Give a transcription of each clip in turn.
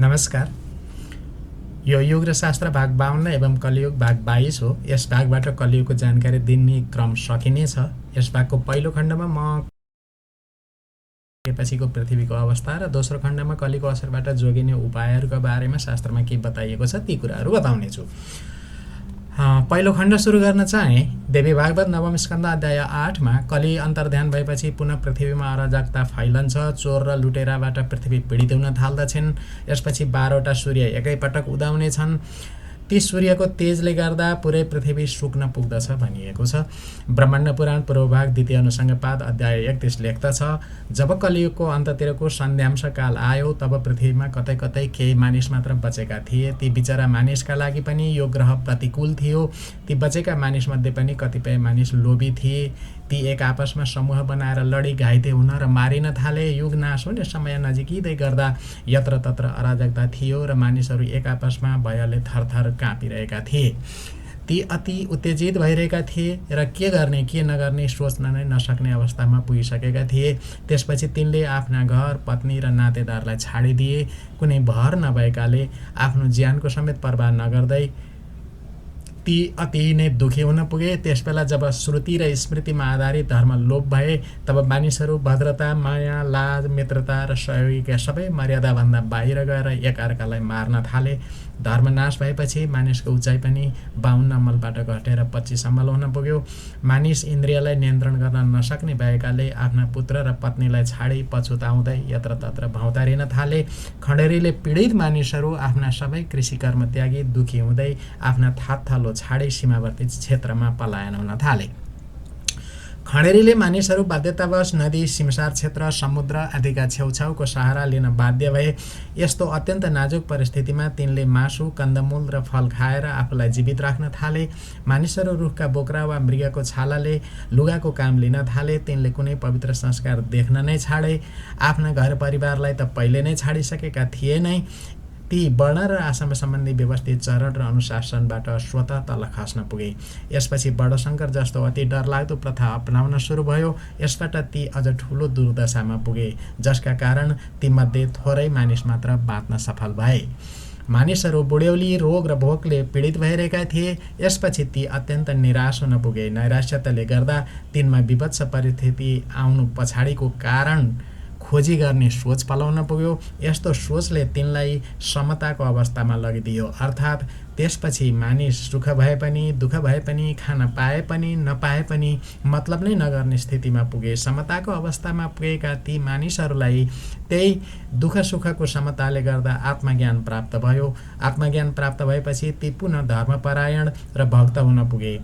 नमस्कार। यो योग र शास्त्र भाग 52 एवं कलियुग भाग 22 हो। यस भागबाट कलियुगको जानकारी दिने क्रम सकिनेछ। यस भागको पहिलो खण्डमा म पछिको पृथ्वीको अवस्था र दोस्रो खण्डमा कलिको असरबाट जोगिने उपायहरूका बारेमा शास्त्रमा के बताइएको छ ती कुराहरू बताउनेछु। पहिलो खण्ड सुरु गर्न चाहे देवी भागवत नवम स्कन्द अध्याय 8 मा कलि अन्तर्ध्यान भएपछि पुनः पृथ्वीमा अराजकता फैलन्छ। चोर र लुटेराबाट पृथ्वी पीडित हुन थाल्दछन्। यसपछि 12 वटा सूर्य एकैपटक उदाउने छन्। ती सूर्यको तेजले गर्दा पुरै पृथ्वी सुक्न पुग्दछ भनिएको छ। ब्रह्माण्ड पुराण पूर्वभाग द्वितीय अनुसङ्गपाद अध्याय 31 लेख्दछ, जब कलियुगको अन्ततिरको सन्ध्यांश काल आयो तब पृथ्वीमा कतै कतै केही मानिस मात्र बचेका थिए। ती बिचरा मानिसका लागि पनि यो ग्रह प्रतिकूल थियो। ती बचेका मानिसमध्ये पनि कतिपय मानिस लोभी थिए। ती एक आपसमा समूह बनाएर लडी घाइते हुन र मारिन थाले। युग नाश हुने समय नजिकिँदै गर्दा यत्र तत्र अराजकता थियो र मानिसहरू एक आपसमा भयले थरथर काँपिरहेका थिए। ती अति उत्तेजित भइरहेका थिए र के गर्ने के नगर्ने सोच्न नै नसक्ने अवस्थामा पुगिसकेका थिए। त्यसपछि तिनले आफ्ना घर, पत्नी र नातेदारलाई छाडिदिए। कुनै भर नभएकाले आफ्नो ज्यानको समेत परवाह नगर्दै ती अति नै दुखी हुन पुगे। त्यसबेला जब श्रुति र स्मृतिमा आधारित धर्म लोप भए तब मानिसहरू भद्रता, माया, लाज, मित्रता र सहयोगीका सबै मर्यादाभन्दा बाहिर गएर एकअर्कालाई मार्न थाले। धर्म नाश भएपछि मानिसको उचाइ पनि 52 अमलबाट घटेर 25 अमल हुन पुग्यो। मानिस इन्द्रियलाई नियन्त्रण गर्न नसक्ने भएकाले आफ्ना पुत्र र पत्नीलाई छाडी पछुताउँदै यत्रतत्र भौँतारिन थाले। खण्डेरीले पीडित मानिसहरू आफ्ना सबै कृषि कर्म त्यागी दुखी हुँदै आफ्ना थातथलो छाडी सीमावर्ती क्षेत्रमा पलायन हुन थाले। खण्डेरीले मानिसहरू बाध्यतावश नदी, सिमसार क्षेत्र, समुद्र आदिका छेउछाउको सहारा लिन बाध्य भए। यस्तो अत्यन्त नाजुक परिस्थितिमा तिनले मासु, कन्दमूल र फल खाएर आफूलाई जीवित राख्न थाले। मानिसहरू रुखका बोक्रा वा मृगको छालाले लुगाको काम लिन थाले। तिनले कुनै पवित्र संस्कार देख्न नै छाडे। आफ्ना घर परिवारलाई त पहिले नै छाडिसकेका थिए नै। ती वर्ण र आश्रम सम्बन्धी व्यवस्थित चरण र अनुशासनबाट स्वतः तल खस्न पुगे। यसपछि वर्णशङ्कर जस्तो अति डरलाग्दो प्रथा अपनाउन सुरु भयो। यसबाट ती अझ ठुलो दुर्दशामा पुगे, जसका कारण तीमध्ये थोरै मानिस मात्र बाँच्न सफल भए। मानिसहरू बुढ्यौली, रोग र भोकले पीडित भइरहेका थिए। यसपछि ती अत्यन्त निराश हुन पुगे। नैराश्यताले गर्दा तिनमा विभत्स परिस्थिति आउनु पछाडिको कारण खोजी गर्ने सोच पलाउन पुग्यो। यस्तो सोचले तिनलाई समताको अवस्थामा लगिदियो। अर्थात् त्यसपछि मानिस सुख भए पनि, दुःख भए पनि, खान पाए पनि नपाए पनि मतलब नै नगर्ने स्थितिमा पुगे। समताको अवस्थामा पुगेका ती मानिसहरूलाई त्यही दुःख सुखको समताले गर्दा आत्मज्ञान प्राप्त भयो। आत्मज्ञान प्राप्त भएपछि ती पुनः धर्मपरायण र भक्त हुन पुगे।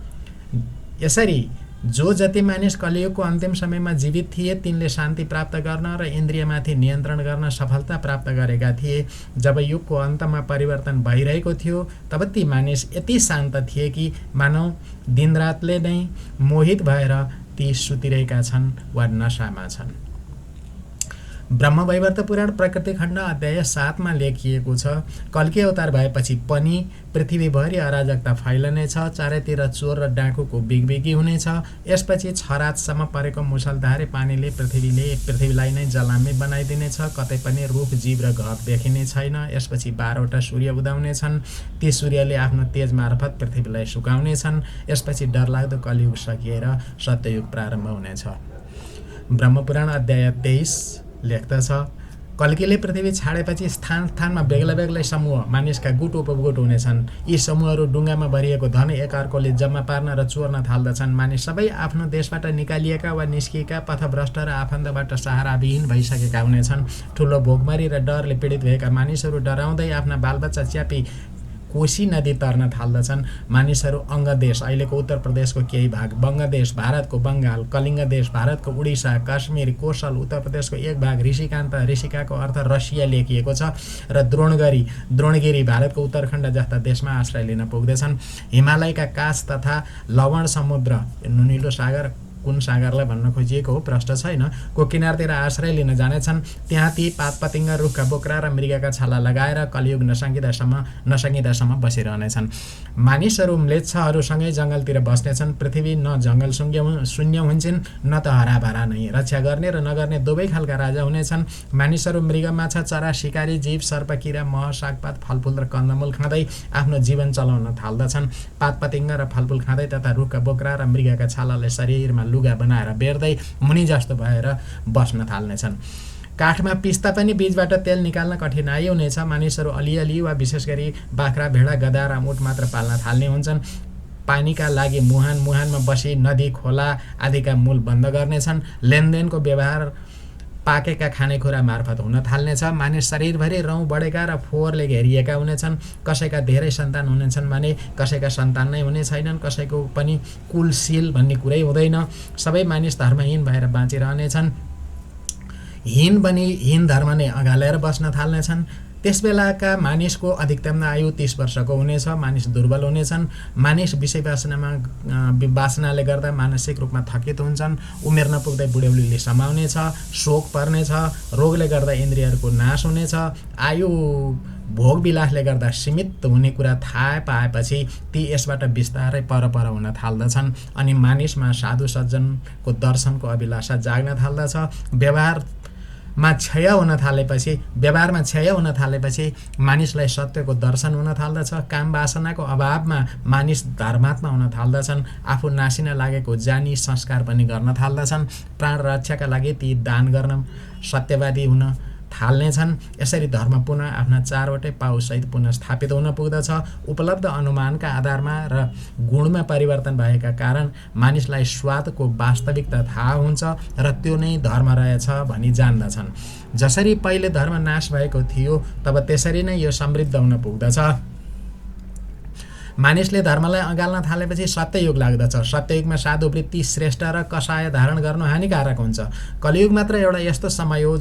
यसरी जो जति मानिस कलियुगको अन्तिम समयमा जीवित थिए तिनले शान्ति प्राप्त गर्न र इन्द्रियमाथि नियन्त्रण गर्न सफलता प्राप्त गरेका थिए। जब युगको अन्तमा परिवर्तन भइरहेको थियो तब ती मानिस यति शान्त थिए कि मानव दिनरातले नै मोहित भएर ती सुतिरहेका छन् वा नशामा छन्। ब्रह्मवैवर्त पुराण प्रकृति खण्ड अध्याय 7 मा लेखिएको छ, कल्की अवतार भएपछि पनि पृथ्वीभरि अराजकता फैलनेछ। चारैतिर चोर र डाकुको बिगबिगी हुनेछ। यसपछि छरातसम्म परेको मुसलधारे पानीले पृथ्वीलाई नै जलामी बनाइदिनेछ। कतै पनि रुख, जीव र घर देखिने छैन। यसपछि 12 वटा सूर्य उदाउनेछन्। ती सूर्यले आफ्नो तेज मार्फत पृथ्वीलाई सुकाउनेछन्। यसपछि डरलाग्दो कलियुग सकिएर सत्ययुग प्रारम्भ हुनेछ। ब्रह्मपुराण अध्याय 23 लेख्दछ, कल्कीले पृथ्वी छाडेपछि स्थान स्थानमा बेग्ला बेग्लै समूह मानिसका गुट उपगुट हुनेछन्। यी समूहहरू डुङ्गामा भरिएको धन एकअर्कोले जम्मा पार्न र चोर्न थाल्दछन्। मानिस सबै आफ्नो देशबाट निकालिएका वा निस्किएका पथभ्रष्ट र आफन्तबाट सहाराविहीन भइसकेका हुनेछन्। ठुलो भोकमरी र डरले पीडित भएका मानिसहरू डराउँदै आफ्ना बालबच्चा च्यापी कोशी नदी तर्न थाल्दछन्। मानिसहरू अङ्गदेश, अहिलेको उत्तर प्रदेशको केही भाग, बङ्गदेश, भारतको बङ्गाल, कलिङ्ग देश, भारतको उडिसा, काश्मीर, कोशल, उत्तर प्रदेशको एक भाग, ऋषिकान्त, ऋषिकाको अर्थ रसिया लेखिएको छ, र द्रोणगिरी भारतको उत्तराखण्ड जस्ता देशमा आश्रय लिन पुग्दछन्। हिमालयका काश तथा लवण समुद्र, नुनिलो सागर कुन सागरलाई भन्न खोजिएको हो प्रश्न छैन। को किनारतिर आश्रय लिन जानेछन् त्यहाँ ती पातपतिङ्ग रुखका बोक्रा र मृगका छाला लगाएर कलियुग नसकिँदासम्म बसिरहनेछन्। मानिसहरू म्लेच्छहरूसँगै जङ्गलतिर बस्नेछन्। पृथ्वी न जङ्गल शून्य हुन्छन् न त हराभरा नै। रक्षा गर्ने र नगर्ने दुवै खालका राजा हुनेछन्। मानिसहरू मृग, माछा, चरा, शिकारी जीव, सर्प, किरा, मह, सागपात, फलफुल र कन्दमूल खाँदै आफ्नो जीवन चलाउन थाल्दछन्। पातपतिङ्ग र फलफुल खाँदै तथा रुखका बोक्रा र मृगका छालाले शरीरमा लुगा बनाएर बेर्दै मुनि जस्तो भएर बस्न थाल्नेछन्। काठमा पिस्ता पनि बीजबाट तेल निकाल्न कठिनाइ हुनेछ। मानिसहरू अलिअलि वा विशेष गरी बाख्रा, भेडा, गधा र ऊँट मात्र पाल्न थाल्ने हुन्छन्। पानीका लागि मुहानमा बसी नदी, खोला आदिका मूल बन्द गर्नेछन्। लेनदेनको व्यवहार पाकेका खानेकुरा मार्फत हुन थाल्नेछ। मानिस शरीरभरि रौँ बढेका र फोहोरले घेरिएका हुनेछन्। कसैका धेरै सन्तान हुनेछन् भने कसैका सन्तान नै हुने छैनन्। कसैको पनि कुलशील भन्ने कुरै हुँदैन। सबै मानिस धर्महीन भएर बाँचिरहनेछन्। हीन धर्म नै अँगालेर बस्न थाल्नेछन्। त्यसबेलाका मानिसको अधिकतम आयु 30 वर्षको हुनेछ। मानिस दुर्बल हुनेछन्। मानिस विषय वासनाले गर्दा मानसिक रूपमा थकित हुन्छन्। उमेर नपुग्दै बुढ्यौलीले समाउनेछ। शोक पर्नेछ। रोगले गर्दा इन्द्रियहरूको नाश हुनेछ। आयु भोग विलासले गर्दा सीमित हुने कुरा थाहा पाएपछि ती यसबाट बिस्तारै पर हुन थाल्दछन्। अनि मानिसमा साधु सज्जनको दर्शनको अभिलाषा जाग्न थाल्दछ। व्यवहारमा क्षय हुन थालेपछि मानिसलाई सत्यको दर्शन हुन थाल्दछ। काम वासनाको अभावमा मानिस धर्मात्मा हुन थाल्दछन्। आफू नासिन लागेको जानी संस्कार पनि गर्न थाल्दछन्। प्राण रक्षाका लागि ती दान गर्न सत्यवादी हुन थाल्नेछन्। यसरी धर्म पुनः आफ्ना 4वटै पाउसहित पुनः स्थापित हुन पुग्दछ। उपलब्ध अनुमानका आधारमा र गुणमा परिवर्तन भएका कारण मानिसलाई स्वादको वास्तविकता थाहा हुन्छ र त्यो नै धर्म रहेछ भनी जान्दछन्। जसरी पहिले धर्म नाश भएको थियो तब त्यसरी नै यो समृद्ध हुन पुग्दछ। मानिसले धर्मलाई अँगाल्न थालेपछि सत्ययुग लाग्दछ। सत्ययुगमा साधु वृत्ति श्रेष्ठ र कषाय धारण गर्नु हानिकारक हुन्छ। कलियुग मात्र एउटा यस्तो समय हो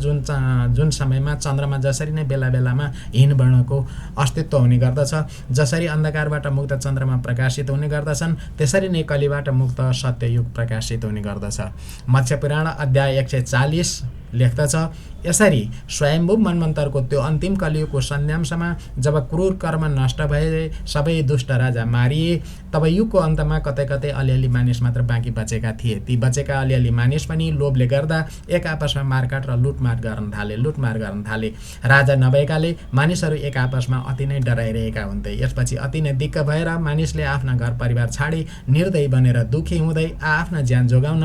जुन समयमा चन्द्रमा जसरी नै बेला बेलामा हीन वर्णको अस्तित्व हुने गर्दछ। जसरी अन्धकारबाट मुक्त चन्द्रमा प्रकाशित हुने गर्दछन् त्यसरी नै कलिबाट मुक्त सत्ययुग प्रकाशित हुने गर्दछ। मत्स्य पुराण अध्याय 140 लेख्दछ, यसरी स्वयम्भू मन्वन्तरको त्यो अन्तिम कलियुगको सन्ध्याम्समा जब क्रूर कर्म नष्ट भए सबै दुष्ट राजा मारिए तब युगको अन्तमा कतै कतै अलिअलि मानिस मात्र बाँकी बचेका थिए। ती बचेका अलिअलि मानिस पनि लोभले गर्दा एक आपसमा मारकाट र लुटमार गर्न थाले। राजा नभएकाले मानिसहरू एक आपसमा अति नै डराइरहेका हुन्थे। यसपछि अति नै दिक्क भएर मानिसले आफ्ना घर परिवार छाडी निर्दयी बनेर दुखी हुँदै आफ्ना ज्यान जोगाउन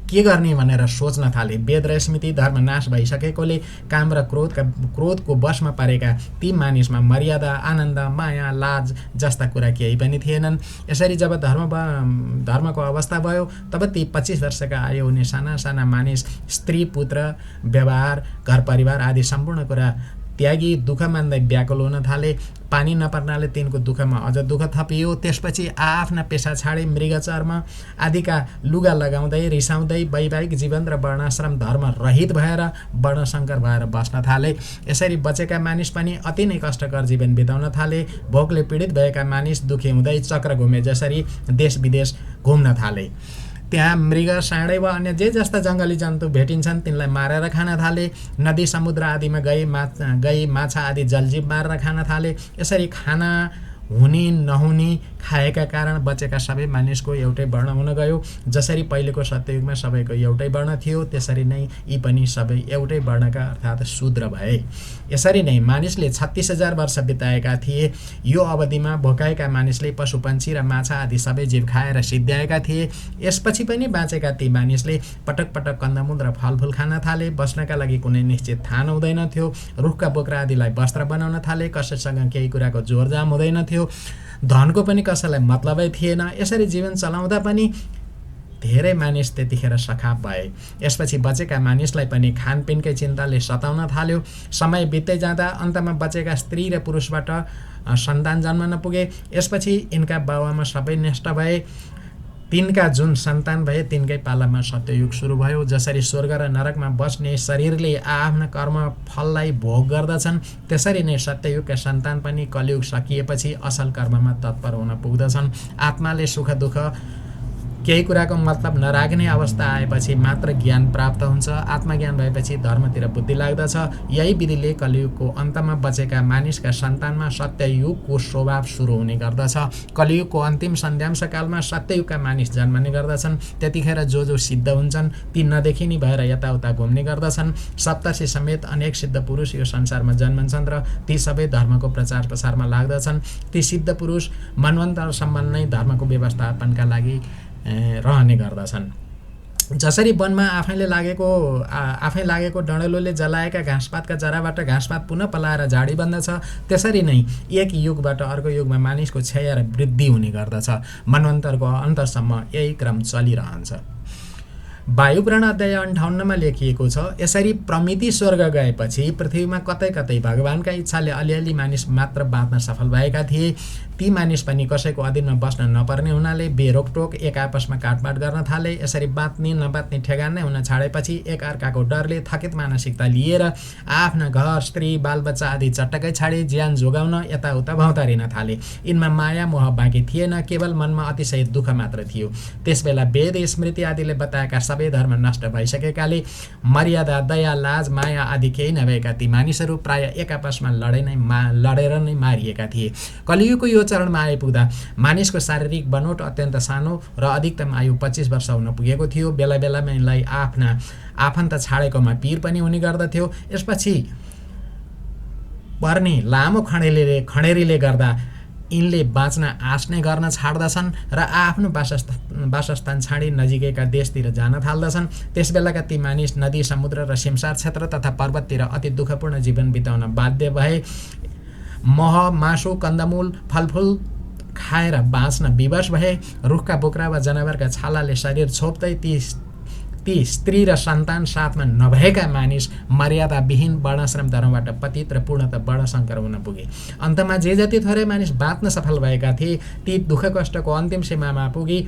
के गर्ने भनेर सोच्न थाले। वेद र स्मृति धर्म नाश भइसकेकोले काम र क्रोधको वशमा परेका ती मानिसमा मर्यादा, आनन्द, माया, लाज जस्ता कुरा केही पनि थिएनन्। यसरी जब धर्मको अवस्था भयो तब ती 25 वर्षका आयु हुने साना साना मानिस स्त्री, पुत्र, व्यवहार, घर परिवार आदि सम्पूर्ण कुरा त्यागी दुःख मान्दै व्याकुल हुन थाले। पानी नपर्नाले तिनको दुःखमा अझ दुःख थपियो। त्यसपछि आफ्ना पेसा छाडे मृग चर्म आदिका लुगा लगाउँदै रिसाउँदै वैवाहिक जीवन र वर्णाश्रम धर्म रहित भएर वर्णशङ्कर भएर बस्न थाले। यसरी बचेका मानिस पनि अति नै कष्टकर जीवन बिताउन थाले। भोकले पीडित भएका मानिस दुखी हुँदै चक्र घुमे जसरी देश विदेश घुम्न थाले। त्यहाँ मृग, साँडे वा अन्य जे जस्ता जङ्गली जन्तु भेटिन्छन् तिनलाई मारेर खान थाले। नदी समुद्र आदिमा गई माछा आदि जलजीव मारेर खान थाले। यसरी खाना हुने नहुने खाएका कारण बचेका सबै मानिसको एउटै वर्ण हुन गयो। जसरी पहिलेको सत्ययुगमा सबैको एउटै वर्ण थियो त्यसरी नै यी पनि सबै एउटै वर्णका अर्थात् शूद्र भए। यसरी नै मानिसले 36,000 वर्ष बिताएका थिए। यो अवधिमा भोकाएका मानिसले पशुपन्छी र माछा आदि सबै जीव खाएर सिद्ध्याएका थिए। यसपछि पनि बाँचेका ती मानिसले पटक पटक कन्दमूल र फलफुल खान थाले। बस्नका लागि कुनै निश्चित थान हुँदैन थियो। रुखका बोक्रा आदिलाई वस्त्र बनाउन थाले। कसैसँग केही कुराको जोरजाम हुँदैन थियो। धनको पनि कसैलाई मतलबै थिएन। यसरी जीवन चलाउँदा पनि धेरै मानिस त्यतिखेर सखाप भए। यसपछि बचेका मानिसलाई पनि खानपिनकै चिन्ताले सताउन थाल्यो। समय बित्दै जाँदा अन्तमा बचेका स्त्री र पुरुषबाट सन्तान जन्म नपुगे। यसपछि यिनका बाबुआमा सबै नष्ट भए। तिनका जुन सन्तान भए तिनकै पालामा सत्ययुग सुरु भयो। जसरी स्वर्ग र नरकमा बस्ने शरीरले आफ्ना कर्म फललाई भोग गर्दछन् त्यसरी नै सत्ययुगका सन्तान पनि कलियुग सकिएपछि असल कर्ममा तत्पर हुन पुग्दछन्। आत्माले सुख दुःख केही कुराको मतलब नराख्ने अवस्था आएपछि मात्र ज्ञान प्राप्त हुन्छ। आत्मज्ञान भएपछि धर्मतिर बुद्धि लाग्दछ। यही विधिले कलियुगको अन्तमा बचेका मानिसका सन्तानमा सत्ययुगको स्वभाव सुरु हुने गर्दछ। कलियुगको अन्तिम सन्ध्यांशकालमा सत्ययुगका मानिस जन्मने गर्दछन्। त्यतिखेर जो सिद्ध हुन्छन् ती नदेखिनी भएर यताउता घुम्ने गर्दछन्। सप्तर्षि समेत अनेक सिद्ध पुरुष यो संसारमा जन्मन्छन् र ती सबै धर्मको प्रचार प्रसारमा लाग्दछन्। ती सिद्ध पुरुष मन्वन्तरसम्म नै धर्मको व्यवस्थापनका लागि रहने गर्दछन्। जसरी वनमा आफै लागेको डडेलोले जलाएका घाँसपातका जराबाट घाँसपात पुनः पलाएर झाडी बन्दछ, त्यसरी नै एक युगबाट अर्को युगमा मानिसको क्षय र वृद्धि हुने गर्दछ। मन्वन्तरको अन्तसम्म यही क्रम चलिरहन्छ। वायुपुराण अध्याय 58 लेखिएको छ, यसरी प्रमिति स्वर्ग गएपछि पृथ्वीमा कतै कतै भगवानका इच्छाले अलिअलि मानिस मात्र बाँच्न सफल भएका थिए। ती मानिस पनि कसैको अधीनमा बस्न नपर्ने हुनाले बेरोकटोक एक आपसमा काटमाट गर्न थाले। यसरी बाँच्ने नबाँच्ने ठेगान नै हुन छाडेपछि एक अर्काको डरले थकित मानसिकता लिएर आफ्ना घर, स्त्री, बालबच्चा आदि चट्टकै छाडे ज्यान जोगाउन यताउता भौतारिन थाले। यिनमा माया मोह बाँकी थिएन, केवल मनमा अतिशय दुःख मात्र थियो। त्यसबेला वेद स्मृति आदिले बताएका सबै धर्म नष्ट भइसकेकाले मर्यादा, दया, लाज, माया आदि केही नभएका ती मानिसहरू प्राय एक आपसमा लडेर नै मारिएका थिए। कलियुगको यो चरणमा आइपुग्दा मानिसको शारीरिक बनोट अत्यन्त सानो र अधिकतम आयु 25 वर्ष हुन पुगेको थियो। बेला बेलामा यिनलाई आफ्ना आफन्त छाडेकोमा पीर पनि हुने गर्दथ्यो। यसपछि पर्ने लामो खडेरीले गर्दा यिनले बाँच्न आश नै गर्न छाड्दछन् र आफ्नो वासस्थान छाडी नजिकैका देशतिर जान थाल्दछन्। त्यसबेलाका ती मानिस नदी, समुद्र र सिमसार क्षेत्र तथा पर्वततिर अति दुःखपूर्ण जीवन बिताउन बाध्य भए। मह, मासु, कन्दमूल, फलफुल खाएर बाँच्न विवश भए। रुखका बोक्रा वा जनावरका छालाले शरीर छोप्दै ती स्त्री र सन्तान साथमा नभएका मानिस मर्यादाविहीन वर्णाश्रम धर्मबाट पतित र पूर्णतः वर्णशङ्कर हुन पुगे। अन्तमा जे जति थोरै मानिस बाँच्न सफल भएका थिए ती दुःख कष्टको अन्तिम सीमामा पुगी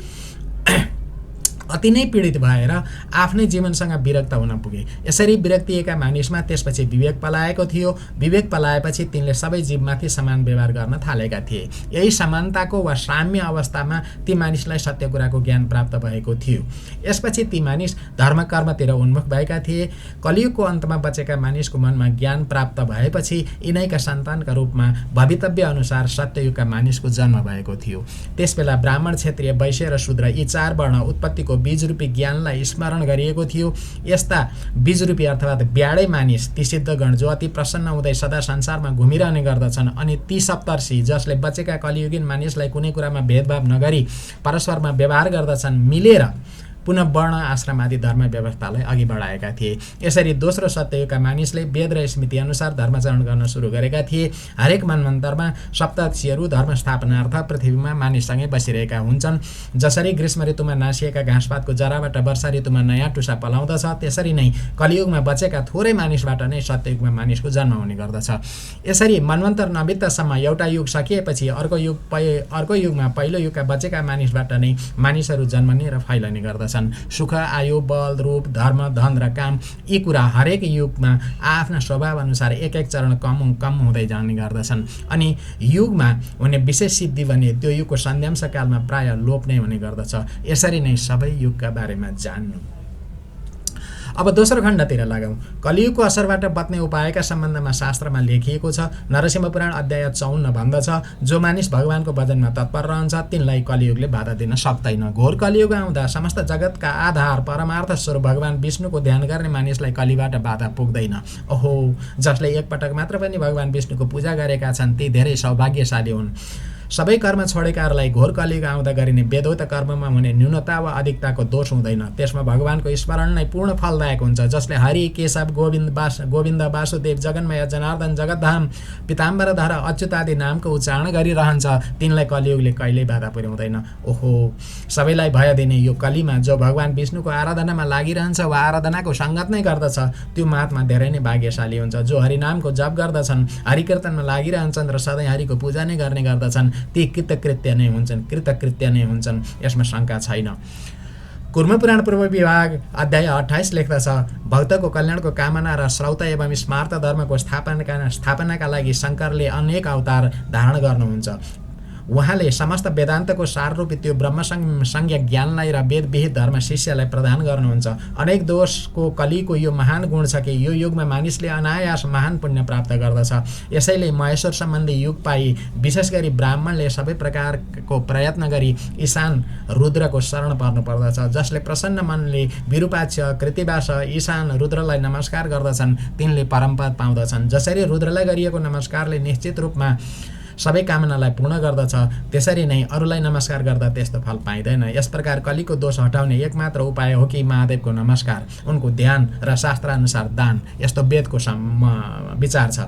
अति नै पीडित भएर आफ्नै जीवनसँग विरक्त हुन पुगे। यसरी विरक्तिएका मानिसमा त्यसपछि विवेक पलाएको थियो। विवेक पलाएपछि तिनले सबै जीवमाथि समान व्यवहार गर्न थालेका थिए। यही समानताको वा साम्य अवस्थामा ती मानिसलाई सत्य कुराको ज्ञान प्राप्त भएको थियो। यसपछि ती मानिस धर्म कर्मतिर उन्मुख भएका थिए। कलियुगको अन्तमा बचेका मानिसको मनमा ज्ञान प्राप्त भएपछि यिनैका सन्तानका रूपमा भवितव्य अनुसार सत्ययुगका मानिसको जन्म भएको थियो। त्यसबेला ब्राह्मण, क्षत्रिय, वैश्य र शूद्र यी 4 वर्ण उत्पत्तिको बीजरूपी ज्ञानलाई स्मरण गरिएको थियो। यस्ता बीजरूपी अर्थात् ब्याडै मानिस ती सिद्धगण जो अति प्रसन्न हुँदै सदा संसारमा घुमिरहने गर्दछन् अनि ती सप्तर्षि जसले बचेका कलियुगीन मानिसलाई कुनै कुरामा भेदभाव नगरी परस्परमा व्यवहार गर्दछन् मिलेर पुनः वर्ण, आश्रम आदि धर्म व्यवस्थालाई अघि बढाएका थिए। यसरी दोस्रो सत्ययुगका मानिसले वेद र स्मृति अनुसार धर्माचरण गर्न सुरु गरेका थिए। हरेक मन्वन्तरमा सप्तर्षिहरू धर्म स्थापनार्थ पृथ्वीमा मानिससँगै बसिरहेका हुन्छन्। जसरी ग्रीष्म ऋतुमा नासिएका घाँसपातको जराबाट वर्षा ऋतुमा नयाँ टुसा पलाउँदछ, त्यसरी नै कलियुगमा बचेका थोरै मानिसबाट नै सत्ययुगमा मानिसको जन्म हुने गर्दछ। यसरी मन्वन्तर नबित्तासम्म एउटा युग सकिएपछि अर्को युगमा पहिलो युगका बचेका मानिसबाट नै मानिसहरू जन्मने र फैलने गर्दछन्। सुख, आयु, बल, रूप, धर्म, धन र काम यी कुरा हरेक युगमा आफ्ना स्वभाव अनुसार एक एक चरण कम हुँदै जाने गर्दछन्। अनि युगमा हुने विशेष सिद्धि भने त्यो युगको सन्ध्यांश कालमा प्राय लोप नै हुने गर्दछ। यसरी नै सबै युगका बारेमा जान्नु। अब दोस्रो खण्डतिर लागौँ। कलियुगको असरबाट बच्ने उपायका सम्बन्धमा शास्त्रमा लेखिएको छ। नरसिंह पुराण अध्याय 54 भन्दछ, जो मानिस भगवानको भजनमा तत्पर रहन्छ तिनलाई कलियुगले बाधा दिन सक्दैन। घोर कलियुग आउँदा समस्त जगतका आधार परमार्थ स्वरूप भगवान विष्णुको ध्यान गर्ने मानिसलाई कलिबाट बाधा पुग्दैन। ओहो, जसले एकपटक मात्र पनि भगवान विष्णुको पूजा गरेका छन् ती धेरै सौभाग्यशाली हुन्। सबै कर्म छोडेकाहरूलाई घोर कलियुग आउँदा गरिने वेदोक्त कर्ममा हुने न्यूनता वा अधिकताको दोष हुँदैन। त्यसमा भगवानको स्मरण नै पूर्ण फलदायक हुन्छ। जसले हरि, केशव, गोविन्द, वासुदेव, जगन्मय, जनार्दन, जगतधाम, पिताम्बरधर, अच्युत आदि नामको उच्चारण गरिरहन्छ तिनलाई कलियुगले कहिल्यै बाधा पुर्याउँदैन। ओहो, सबैलाई भय दिने यो कलीमा जो भगवान विष्णुको आराधनामा लागिरहन्छ वा आराधनाको सङ्गत नै गर्दछ त्यो महात्मा धेरै नै भाग्यशाली हुन्छ। जो हरिनामको जप गर्दछन्, हरिकीर्तनमा लागिरहन्छन् र सधैँ हरिको पूजा नै गर्ने गर्दछन् ती कृतकृत्य नै हुन्छन्। यसमा शङ्का छैन। कुर्म पुराण पूर्व विभाग अध्याय 28 लेख्दछ, भक्तको कल्याणको कामना र श्रौत एवं स्मार्त धर्मको स्थापनाका लागि शङ्करले अनेक अवतार धारण गर्नुहुन्छ। उहाँले समस्त वेदान्तको साररूपी त्यो ब्रह्मसंज्ञ ज्ञानलाई र वेदविहित धर्म शिष्यलाई प्रदान गर्नुहुन्छ। अनेक दोषको कलीको यो महान गुण छ कि यो युगमा मानिसले अनायास महान पुण्य प्राप्त गर्दछ। यसैले महेश्वर सम्बन्धी युग पाई विशेष गरी ब्राह्मणले सबै प्रकारको प्रयत्न गरी ईशान रुद्रको शरण पर्नु पर्दछ। जसले प्रसन्न मनले विरूपाक्ष, कृतिवास, ईशान रुद्रलाई नमस्कार गर्दछन् तिनले परमपद पाउँदछन्। जसरी रुद्रलाई गरिएको नमस्कारले निश्चित रूपमा सबै कामनालाई पूर्ण गर्दछ, त्यसरी नै अरूलाई नमस्कार गर्दा त्यस्तो फल पाइँदैन। यस प्रकार कलीको दोष हटाउने एकमात्र उपाय हो कि महादेवको नमस्कार, उनको ध्यान र शास्त्रानुसार दान, यस्तो वेदको विचार छ।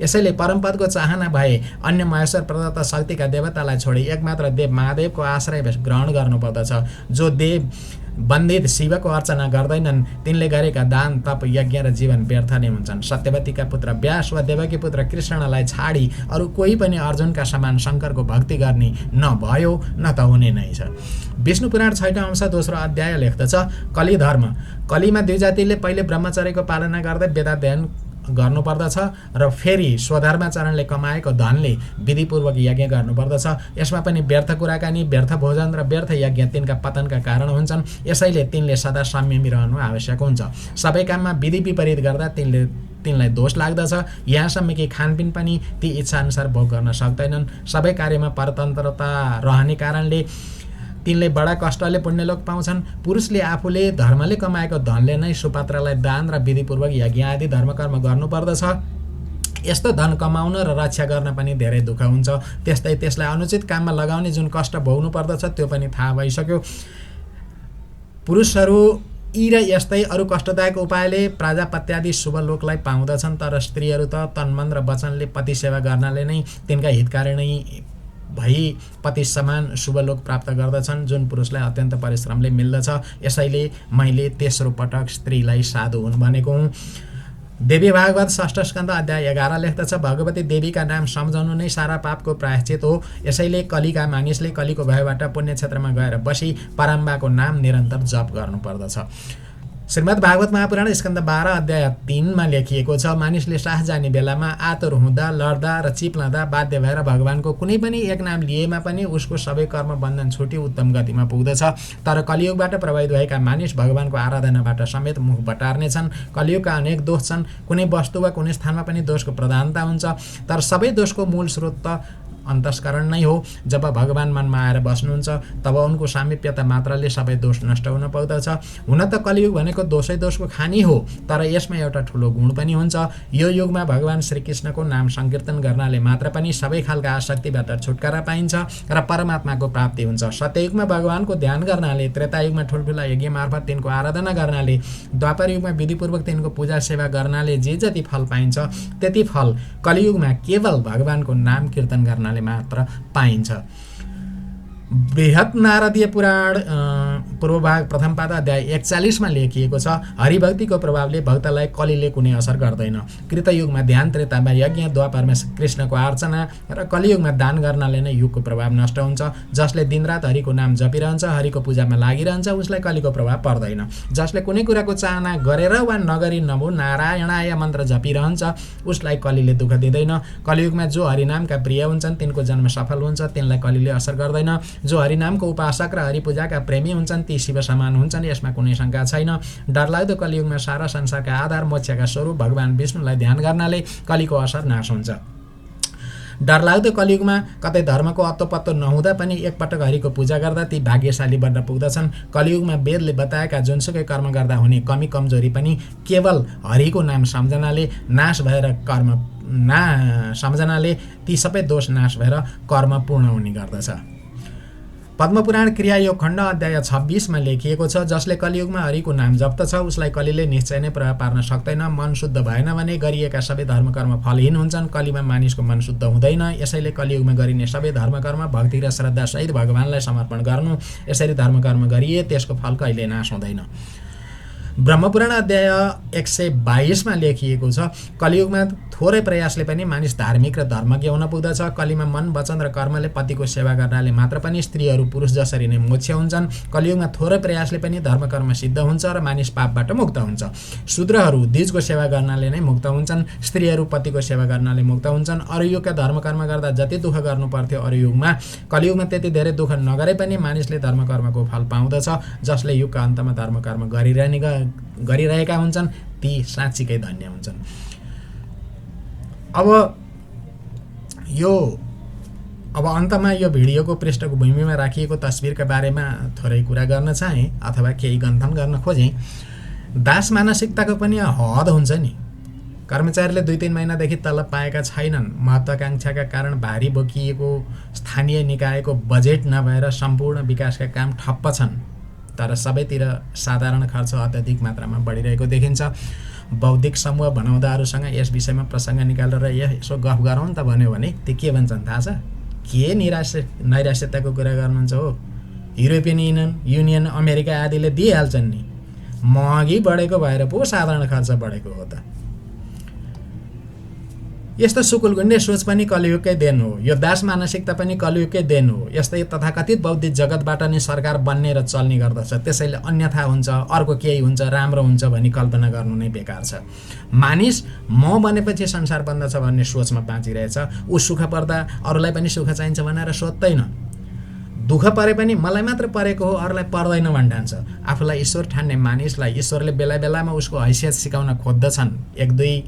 यसैले परमपदको चाहना भए अन्य महेश्वर प्रदत्त शक्तिका देवतालाई छोडी एकमात्र देव महादेवको आश्रय ग्रहण गर्नुपर्दछ। जो देव वन्दित शिवको अर्चना गर्दैनन् तिनले गरेका दान, तप, यज्ञ र जीवन व्यर्थ नै हुन्छन्। सत्यवतीका पुत्र व्यास वा देवकी पुत्र कृष्णलाई छाडी अरू कोही पनि अर्जुनका समान शङ्करको भक्ति गर्ने न भयो न त हुने नै छ। विष्णु पुराण 6औं अंश 2रो अध्याय लेख्दछ, कली धर्म। कलीमा दुई जातिले पहिले ब्रह्मचर्यको पालना गर्दै वेदाध्ययन गर्नुपर्दछ र फेरि स्वधर्माचरणले कमाएको धनले विधिपूर्वक यज्ञ गर्नुपर्दछ। यसमा पनि व्यर्थ कुराकानी, व्यर्थ भोजन र व्यर्थ यज्ञ तिनका पतनका कारण हुन्छन्। यसैले तिनले सदा संयमी रहनु आवश्यक हुन्छ। सबै काममा विधि विपरीत गर्दा तिनलाई दोष लाग्दछ। यहाँसम्म कि खानपिन पनि ती इच्छाअनुसार भोग गर्न सक्दैनन्। सबै कार्यमा परतन्त्रता रहने कारणले तिनले बडा कष्टले पुण्यलोक पाउँछन्। पुरुषले आफूले धर्मले कमाएको धनले नै सुपात्रलाई दान र विधिपूर्वक यज्ञ आदि धर्मकर्म गर्नुपर्दछ। यस्तो धन कमाउन र रक्षा गर्न पनि धेरै दुःख हुन्छ। त्यस्तै त्यसलाई अनुचित काममा लगाउने जुन कष्ट भोग्नु पर्दछ त्यो पनि थाहा भइसक्यो। पुरुषहरू यी र यस्तै अरू कष्टदायक उपायले प्राजापत्यादि शुभ लोकलाई पाउँदछन्, तर स्त्रीहरू त तन्मन र वचनले पति सेवा गर्नाले नै तिनका हितकारिणी भई पति समान शुभलोक प्राप्त गर्दछन्, जुन पुरुषलाई अत्यन्त परिश्रमले मिल्दछ। यसैले मैले तेस्रो पटक स्त्रीलाई साधु हुन् भनेको हुँ। देवी भागवत 6 स्कन्द अध्याय 11 लेख्दछ, भगवती देवीका नाम सम्झाउनु नै सारा पापको प्रायश्चित हो। यसैले कलीका मानिसले कलीको भयबाट पुण्य क्षेत्रमा गएर बसी परम्बाको नाम निरन्तर जप गर्नुपर्दछ। श्रीमद् भागवत महापुराण स्कन्द 12 अध्याय 3मा लेखिएको छ, मानिसले सास जाने बेलामा आतुर हुँदा, लड्दा र चिप्लँदा बाध्य भएर भगवानको कुनै पनि एक नाम लिएमा पनि उसको सबै कर्म बन्धन छुटी उत्तम गतिमा पुग्दछ। तर कलियुगबाट प्रभावित भएका मानिस भगवानको आराधनाबाट समेत मुख बटार्नेछन्। कलियुगका अनेक दोष छन्। कुनै वस्तु वा कुनै स्थानमा पनि दोषको प्रधानता हुन्छ, तर सबै दोषको मूल स्रोत त अन्तस्करण नै हो। जब भगवान मनमा आएर बस्नुहुन्छ तब उनको सामिप्यता मात्रले सबै दोष नष्ट हुन पाउँदछ। हुन त कलियुग भनेको दोषै दोषको खानी हो, तर यसमा एउटा ठुलो गुण पनि हुन्छ। यो युगमा भगवान श्रीकृष्णको नाम संकीर्तन गर्नाले मात्र पनि सबै खालका आसक्तिबाट छुटकारा पाइन्छ र परमात्माको प्राप्ति हुन्छ। सत्ययुगमा भगवानको ध्यान गर्नाले, त्रेतायुगमा ठुल्ठुला यज्ञ मार्फत तिनको आराधना गर्नाले, द्वापर युगमा विधिपूर्वक तिनको पूजा सेवा गर्नाले जे जति फल पाइन्छ त्यति फल कलियुगमा केवल भगवानको नाम कीर्तन गर्नाले मात्र पाइन्छ। बृहत नारदीय पुराण पूर्वभाग प्रथम पाद अध्याय 41मा लेखिएको छ, हरिभक्तिको प्रभावले भक्तलाई कलीले कुनै असर गर्दैन। कृतयुगमा ध्यान, त्रेतामा यज्ञ, द्वापरमा कृष्णको अर्चना र कलियुगमा दान गर्नाले नै युगको प्रभाव नष्ट हुन्छ। जसले दिनरात हरिको नाम जपिरहन्छ, हरिको पूजामा लागिरहन्छ, उसलाई कलीको प्रभाव पर्दैन। जसले कुनै कुराको चाहना गरेर वा नगरी नमो नारायणाय मन्त्र जपिरहन्छ, उसलाई कलीले दुःख दिँदैन। कलियुगमा जो हरिनामका प्रिय हुन्छन् तिनको जन्म सफल हुन्छ, तिनलाई कलीले असर गर्दैन। जो हरिनामको उपासक र हरिपूजाका प्रेमी हुन्छन् ती शिव समान हुन्छन्, यसमा कुनै शङ्का छैन। डरलाग्दो कलियुगमा सारा संसारका आधार मोक्षका स्वरूप भगवान विष्णुलाई ध्यान गर्नाले कलीको असर नाश हुन्छ। डरलाग्दो कलियुगमा कतै धर्मको अत्तो-पत्तो नहुँदा पनि एकपटक हरिको पूजा गर्दा ती भाग्यशाली बन्न पुग्दछन्। कलियुगमा वेदले बताएका जुनसुकै कर्म गर्दा हुने कमी कमजोरी पनि केवल हरिको नाम सम्झनाले नाश भएर सम्झनाले ती सबै दोष नाश भएर कर्म पूर्ण हुने गर्दछ। पद्मपुराण क्रियायोग खण्ड अध्याय 26मा लेखिएको छ, जसले कलियुगमा हरिको नाम जप्दछ उसलाई कलीले निश्चय नै प्रभाव पार्न सक्दैन। मन शुद्ध भएन भने गरिएका सबै धर्मकर्म फलहीन हुन्छन्। कलीमा मानिसको मन शुद्ध हुँदैन। यसैले कलियुगमा गरिने सबै धर्मकर्म भक्ति र श्रद्धा सहित भगवानलाई समर्पण गर्नु। यसरी धर्मकर्म गरिए त्यसको फल कहिले नाश हुँदैन। ब्रह्मपुराण अध्याय 122 मा लेखिएको छ, कलियुगमा थोरै प्रयासले पनि मानिस धार्मिक र धर्मज्ञ हुन पुग्दछ। कलिमा मन, वचन र कर्मले पतिको सेवा गर्नाले मात्र पनि स्त्रीहरू पुरुष जसरी नै मोक्ष हुन्छन्। कलियुगमा थोरै प्रयासले पनि धर्म कर्म सिद्ध हुन्छ र मानिस पापबाट मुक्त हुन्छ। शूद्रहरू द्विजको सेवा गर्नाले नै मुक्त हुन्छन्, स्त्रीहरू पतिको सेवा गर्नाले मुक्त हुन्छन्। अरू युगका धर्म कर्म गर्दा जति दुःख गर्नु पर्थ्यो अरू युगमा, कलियुगमा त्यति धेरै दुःख नगरे पनि मानिसले धर्म कर्मको फल पाउँदछ। जसले युगका अन्तमा धर्म कर्म गरिरहेका हुन्छन् ती साँच्चीकै धन्य हुन्छन्। अब अन्तमा यो भिडियोको पृष्ठभूमिमा राखिएको तस्बिरका बारेमा थोरै कुरा गर्न चाहे अथवा केही गन्थन गर्न खोजेँ। दास मानसिकताको पनि हद हुन्छ नि। कर्मचारीले 2-3 महिनादेखि तलब पाएका छैनन्। महत्त्वाकांक्षाका कारण भारी बोकिएको स्थानीय निकायको बजेट नभएर सम्पूर्ण विकासका काम ठप्प छन्। तर सबैतिर साधारण खर्च अत्याधिक मात्रामा बढिरहेको देखिन्छ। बौद्धिक समूह बनाउँदाहरूसँग यस विषयमा प्रसङ्ग निकालेर यसो गफ गरौँ त भन्यो भने ती के भन्छन् थाहा छ? के नैराश्यताको कुरा गर्नुहुन्छ हो? युरोपियन युनियन, अमेरिका आदिले दिइहाल्छन् नि। महँगी बढेको भएर पो साधारण खर्च बढेको हो त। यस्तो सुकुलगुण्डे सोच पनि कलियुगकै देन हो। यो दास मानसिकता पनि कलियुगकै देन हो। यस्तै तथाकथित बौद्धिक जगतबाट नै सरकार बन्ने र चल्ने गर्दछ। त्यसैले अन्यथा हुन्छ, अर्को केही हुन्छ, राम्रो हुन्छ भनी कल्पना गर्नु नै बेकार छ। मानिस म बनेपछि संसार बन्दछ भन्ने सोचमा बाँचिरहेछ। ऊ सुख पर्दा अरूलाई पनि सुख चाहिन्छ भनेर सोध्दैन। दुःख परे पनि मलाई मात्र परेको हो, अरूलाई पर्दैन भन्ठान्छ। आफूलाई ईश्वर ठान्ने मानिसलाई ईश्वरले बेला बेलामा उसको हैसियत सिकाउन खोज्दछन्। 1-2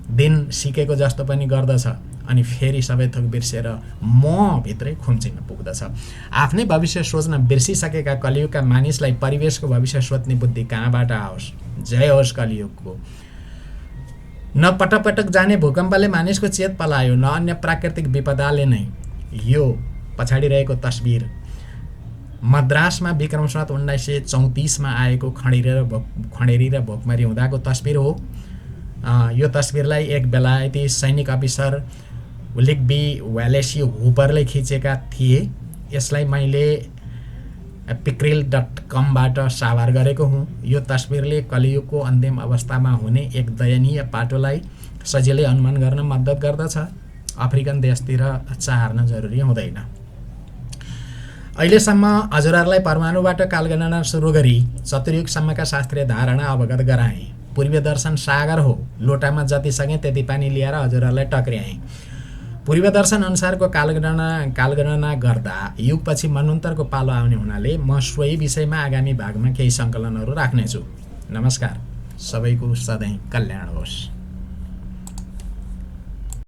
दिन सिकेको जस्तो पनि गर्दछ अनि फेरि सबै थोक बिर्सेर म भित्रै खुम्चिन पुग्दछ। आफ्नै भविष्य सोच्न बिर्सिसकेका कलियुगका मानिसलाई परिवेशको भविष्य सोच्ने बुद्धि कहाँबाट आओस्? जय होस् कलियुगको। न पटक जाने भूकम्पले मानिसको चेत पलायो, न अन्य प्राकृतिक विपदाले नै। यो पछाडि रहेको तस्बिर मद्रासमा विक्रम सम्वत 1934 मा आएको खडेरी र भोकमरी हुँदाको तस्बिर हो। यो तस्बिरलाई एक बेलायती सैनिक अफिसर विलियम वालेसी हुपरले खिचेका थिए। यसलाई मैले picril.com बाट साभार गरेको हुँ। यो तस्बिरले कलियुगको अन्तिम अवस्थामा हुने एक दयनीय पाटोलाई सजिलै अनुमान गर्न मद्दत गर्दछ। अफ्रिकन देशतिर चाहर्न जरुरी हुँदैन। अहिलेसम्म हजुरहरूलाई परमाणुबाट कालगणना सुरु गरी चतुर्युगसम्मका शास्त्रीय धारणा अवगत गराएँ। पूर्वीय दर्शन सागर हो। लोटामा जति सके त्यति पानी लिएर हजुरहरूलाई टक्र्याएँ। पूर्वीय दर्शन अनुसारको कालगणना गर्दा युगपछि मन्वन्तरको पालो आउने हुनाले म सोही विषयमा आगामी भागमा केही सङ्कलनहरू राख्नेछु। नमस्कार। सबैको सधैँ कल्याण होस्।